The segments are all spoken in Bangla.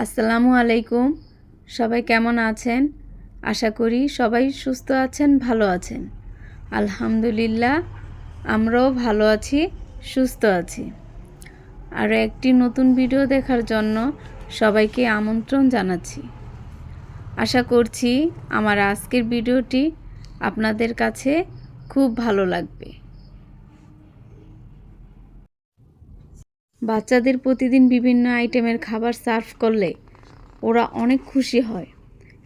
আসসালামু আলাইকুম। সবাই কেমন আছেন? আশা করি সবাই সুস্থ আছেন, ভালো আছেন। আলহামদুলিল্লাহ, আমরাও ভালো আছি, সুস্থ আছি। আর একটি নতুন ভিডিও দেখার জন্য সবাইকে আমন্ত্রণ জানাচ্ছি। আশা করছি আমার আজকের ভিডিওটি আপনাদের কাছে খুব ভালো লাগবে। বাচ্চাদের প্রতিদিন বিভিন্ন আইটেমের খাবার সার্ভ করলে ওরা অনেক খুশি হয়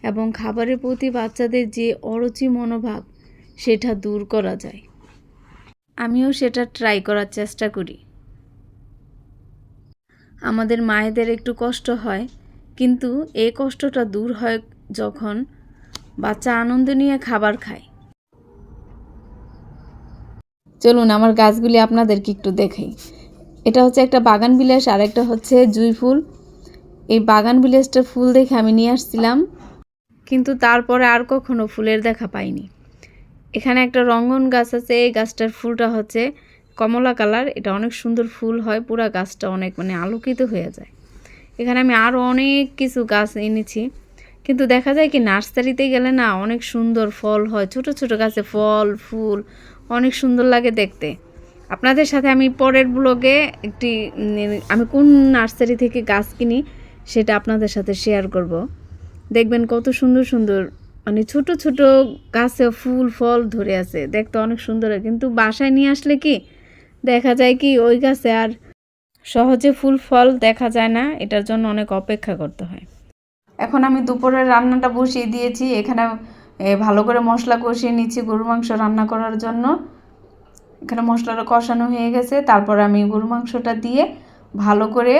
এবং খাবারের প্রতি বাচ্চাদের যে অরুচি মনোভাব সেটা দূর করা যায়। আমিও সেটা ট্রাই করার চেষ্টা করি। আমাদের মায়েদের একটু কষ্ট হয়, কিন্তু এই কষ্টটা দূর হয় যখন বাচ্চা আনন্দ নিয়ে খাবার খায়। চলুন আমার গাছগুলি আপনাদেরকে একটু দেখাই। এটা হচ্ছে একটা বাগান বিলাস আর একটা হচ্ছে জুঁই ফুল। এই বাগান বিলাসটার ফুল দেখে আমি নিয়ে আসছিলাম, কিন্তু তারপরে আর কখনো ফুলের দেখা পাইনি। এখানে একটা রঙ্গন গাছ আছে, এই গাছটার ফুলটা হচ্ছে কমলা কালার। এটা অনেক সুন্দর ফুল হয়, পুরা গাছটা অনেক আলোকিত হয়ে যায়। এখানে আমি আরও অনেক কিছু গাছ এনেছি, কিন্তু দেখা যায় কি নার্সারিতে গেলে না অনেক সুন্দর ফল হয়, ছোট ছোট গাছে ফল ফুল অনেক সুন্দর লাগে দেখতে। আপনাদের সাথে আমি পরের ব্লগে আমি কোন নার্সারি থেকে গাছ কিনি সেটা আপনাদের সাথে শেয়ার করব। দেখবেন কত সুন্দর সুন্দর ছোট ছোট গাছে ফুল ফল ধরে আছে, দেখতে অনেক সুন্দর হয়। কিন্তু বাসায় নিয়ে আসলে কি দেখা যায় কি ওই গাছে আর সহজে ফুল ফল দেখা যায় না, এটার জন্য অনেক অপেক্ষা করতে হয়। এখন আমি দুপুরের রান্নাটা বসিয়ে দিয়েছি। এখানে ভালো করে মশলা কষিয়ে নিচ্ছি গরুর মাংস রান্না করার জন্য। এখানে মশলাটা কষানো হয়ে গেছে, তারপর আমি গরুর মাংসটা দিয়ে ভালো করে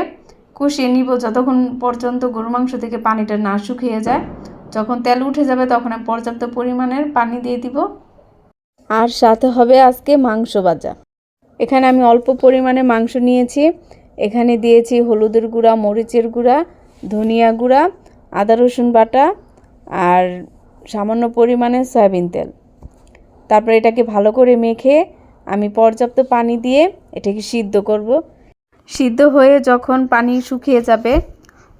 কষিয়ে নিব যতক্ষণ পর্যন্ত গরুর মাংস থেকে পানিটা না শুকিয়ে যায়। যখন তেল উঠে যাবে তখন আমি পর্যাপ্ত পরিমাণের পানি দিয়ে দিব। আর সাথে হবে আজকে মাংস ভাজা। এখানে আমি অল্প পরিমাণে মাংস নিয়েছি। এখানে দিয়েছি হলুদের গুঁড়া, মরিচের গুঁড়া, ধনিয়া গুঁড়া, আদা রসুন বাটা আর সামান্য পরিমাণে সয়াবিন তেল। তারপর এটাকে ভালো করে মেখে আমি পর্যাপ্ত পানি দিয়ে এটাকে সিদ্ধ করব। সিদ্ধ হয়ে যখন পানি শুকিয়ে যাবে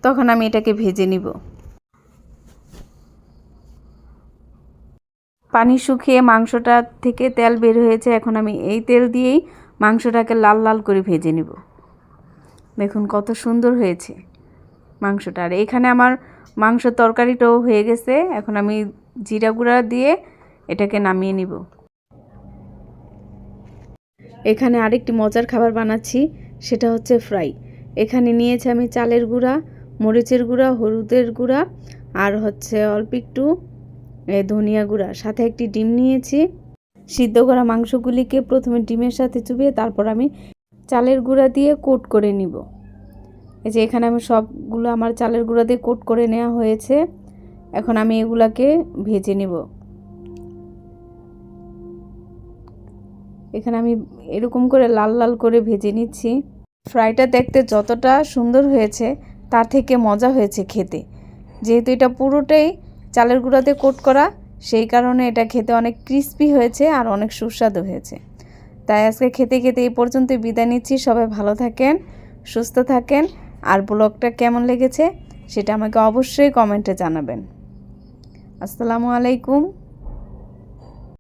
তখন আমি এটাকে ভেজে নিব। পানি শুকিয়ে মাংসটা থেকে তেল বের হয়েছে, এখন আমি এই তেল দিয়েই মাংসটাকে লাল লাল করে ভেজে নিব। দেখুন কত সুন্দর হয়েছে মাংসটা। আর এখানে আমার মাংস তরকারিটাও হয়ে গেছে। এখন আমি জিরা গুঁড়া দিয়ে এটাকে নামিয়ে নিব। এখানে আরেকটি মজার খাবার বানাচ্ছি, সেটা হচ্ছে ফ্রাই। এখানে নিয়েছি আমি চালের গুঁড়া, মরিচের গুঁড়া, হলুদের গুঁড়া আর হচ্ছে অল্প একটু ধনিয়া গুঁড়া, সাথে একটি ডিম নিয়েছি। সিদ্ধ করা মাংসগুলিকে প্রথমে ডিমের সাথে চুবিয়ে তারপর আমি চালের গুঁড়া দিয়ে কোট করে নিব। এই যে এখানে আমি সবগুলো আমার চালের গুঁড়া দিয়ে কোট করে নেওয়া হয়েছে। এখন আমি এগুলাকে ভেজে নিব। এখানে আমি এরকম করে লাল লাল করে ভেজে নিচ্ছি। ফ্রাইটা দেখতে যতটা সুন্দর হয়েছে তার থেকে মজা হয়েছে খেতে। যেহেতু এটা পুরোটাই চালের গুঁড়াতে কোট করা, সেই কারণে এটা খেতে অনেক ক্রিস্পি হয়েছে আর অনেক সুস্বাদু হয়েছে। তাই আজকে খেতে খেতে এই পর্যন্ত বিদায় নিচ্ছি। সবাই ভালো থাকেন, সুস্থ থাকেন। আর ব্লগটা কেমন লেগেছে সেটা আমাকে অবশ্যই কমেন্টে জানাবেন। আসসালামু আলাইকুম।